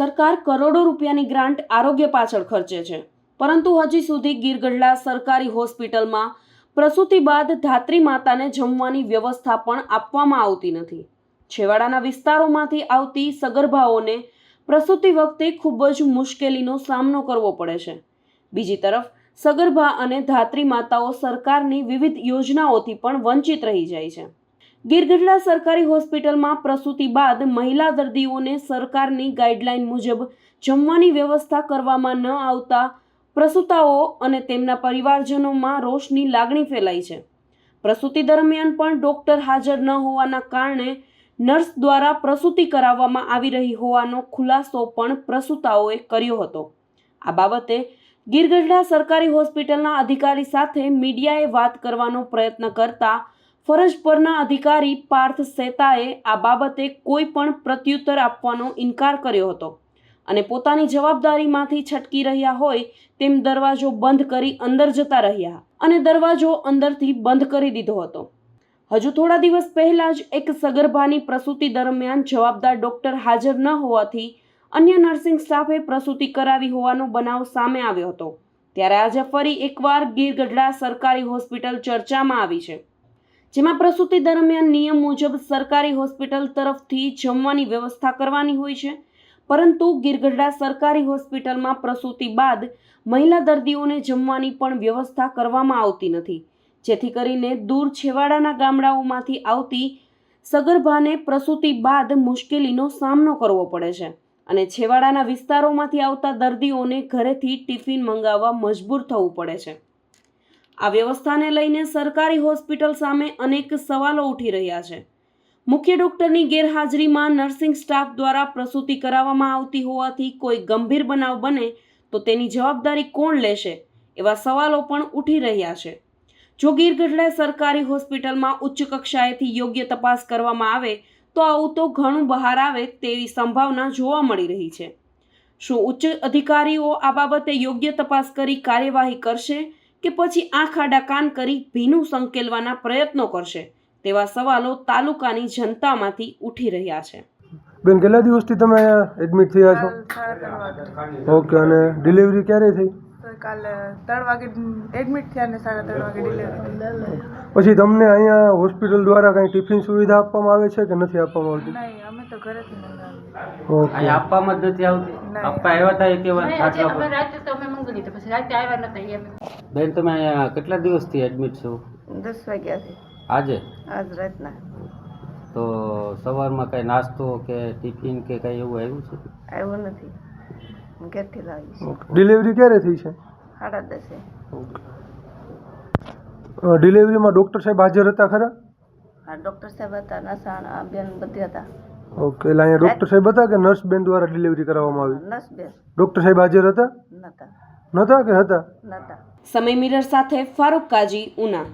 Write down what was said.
સરકાર કરોડો રૂપિયાની ગ્રાન્ટ આરોગ્ય પાછળ ખર્ચે છે, પરંતુ હજી સુધી ગીરગઢડા સરકારી હોસ્પિટલમાં પ્રસૂતિ બાદ ધાત્રી માતાને જમવાની વ્યવસ્થા પણ આપવામાં આવતી નથી. છેવાડાના વિસ્તારોમાંથી આવતી સગર્ભાઓને પ્રસૂતિ વખતે ખૂબ જ મુશ્કેલીનો સામનો કરવો પડે છે. બીજી તરફ સગર્ભા અને ધાત્રી માતાઓ સરકારની વિવિધ યોજનાઓથી પણ વંચિત રહી જાય છે. ગીરગઢડા સરકારી હોસ્પિટલમાં પ્રસૂતિ બાદ મહિલા દર્દીઓને સરકારની ગાઈડલાઈન મુજબ જમવાની વ્યવસ્થા કરવામાં ન આવતા પ્રસૂતાઓ અને તેમના પરિવારજનોમાં રોષની લાગણી ફેલાઈ છે. પ્રસૂતિ દરમિયાન પણ ડોક્ટર હાજર ન હોવાના કારણે નર્સ દ્વારા પ્રસૂતિ કરાવવામાં આવી રહી હોવાનો ખુલાસો પણ પ્રસૂતાઓએ કર્યો હતો. આ બાબતે ગીરગઢડા સરકારી હોસ્પિટલના અધિકારી સાથે મીડિયાએ વાત કરવાનો પ્રયત્ન કરતા ફરજ પરના અધિકારી પાર્થ સેતાએ આ બાબતે કોઈ પણ પ્રત્યુત્તર આપવાનો ઇનકાર કર્યો હતો અને પોતાની જવાબદારીમાંથી છટકી રહ્યા હોય તેમ દરવાજો બંધ કરી અંદર જતા રહ્યા અને દરવાજો અંદરથી બંધ કરી દીધો હતો. હજુ થોડા દિવસ પહેલા જ એક સગર્ભાની પ્રસૂતિ દરમિયાન જવાબદાર ડોક્ટર હાજર ન હોવાથી અન્ય નર્સિંગ સ્ટાફે પ્રસૂતિ કરાવી હોવાનો બનાવ સામે આવ્યો હતો. ત્યારે આજે ફરી એકવાર ગીરગઢડા સરકારી હોસ્પિટલ ચર્ચામાં આવી છે, જેમાં પ્રસૂતિ દરમિયાન નિયમ મુજબ સરકારી હોસ્પિટલ તરફથી જમવાની વ્યવસ્થા કરવાની હોય છે, પરંતુ ગીરગઢડા સરકારી હોસ્પિટલમાં પ્રસૂતિ બાદ મહિલા દર્દીઓને જમવાની પણ વ્યવસ્થા કરવામાં આવતી નથી, જેથી કરીને દૂર છેવાડાના ગામડાઓમાંથી આવતી સગર્ભાને પ્રસૂતિ બાદ મુશ્કેલીનો સામનો કરવો પડે છે અને છેવાડાના વિસ્તારોમાંથી આવતા દર્દીઓને ઘરેથી ટિફિન મંગાવવા મજબૂર થવું પડે છે. આ વ્યવસ્થાને લઈને સરકારી હોસ્પિટલ સામે અનેક સવાલો ઉઠી રહ્યા છે. મુખ્ય ડોક્ટરની ગેરહાજરીમાં નર્સિંગ સ્ટાફ દ્વારા પ્રસૂતિ કરાવવામાં આવતી હોવાથી કોઈ ગંભીર બનાવ બને તો તેની જવાબદારી કોણ લેશે, એવા સવાલો પણ ઉઠી રહ્યા છે. જો ગીરગઢડા સરકારી હોસ્પિટલમાં ઉચ્ચ કક્ષાએથી યોગ્ય તપાસ કરવામાં આવે તો આવું તો ઘણું બહાર આવે તેવી સંભાવના જોવા મળી રહી છે. શું ઉચ્ચ અધિકારીઓ આ બાબતે યોગ્ય તપાસ કરી કાર્યવાહી કરશે કે પછી આંખ આડા કાન કરી ભીનું સંકેલવાના પ્રયત્નો કરશે, તેવા સવાલો તાલુકાની જનતામાંથી ઉઠી રહ્યા છે. બેન, કેટલા દિવસથી તમે અહીંયા એડમિટ થયા છો? ઓકે, અને ડિલિવરી ક્યારે થઈ? કાલે 3 વાગે એડમિટ થયા અને 3:30 વાગે ડિલિવરી. પછી તમને અહીંયા હોસ્પિટલ દ્વારા કંઈ ટિફિન સુવિધા આપવામાં આવે છે કે નથી આપવામાં આવતી? નહીં, અમે તો ઘરેથી મંગાવીએ. ઓકે, આપવામાં જ નથી આવતી. આપવા આવ્યા હતા એક વાર રાતે તો અમે મંગાવી લીધું, પછી રાતે આવ્યા નતા એમ. બેન, તમે અહીંયા કેટલા દિવસથી એડમિટ છો? 10 વાગ્યાથી. આજે? આજ રાતના. તો સવારમાં કઈ નાસ્તો કે ટિફિન કે કઈ એવું આવ્યું છે? આવ્યું નથી, હું ઘરેથી લાવી છું. ડિલિવરી ક્યારે થઈ છે? 10:30. ડિલિવરીમાં ડૉક્ટર સાહેબ હાજર હતા ખરા? હા, ડૉક્ટર સાહેબ હતા, નસાણ બેન બધી હતા. ઓકે, એટલે અહીંયા ડૉક્ટર સાહેબ હતા કે નર્સ બેન દ્વારા ડિલિવરી કરાવવામાં આવી? નર્સ બેન. ડૉક્ટર સાહેબ હાજર હતા? નતા. નહોતા કે હતા? નતા. સમય મિરર સાથે ફારૂક કાજી, ઉના.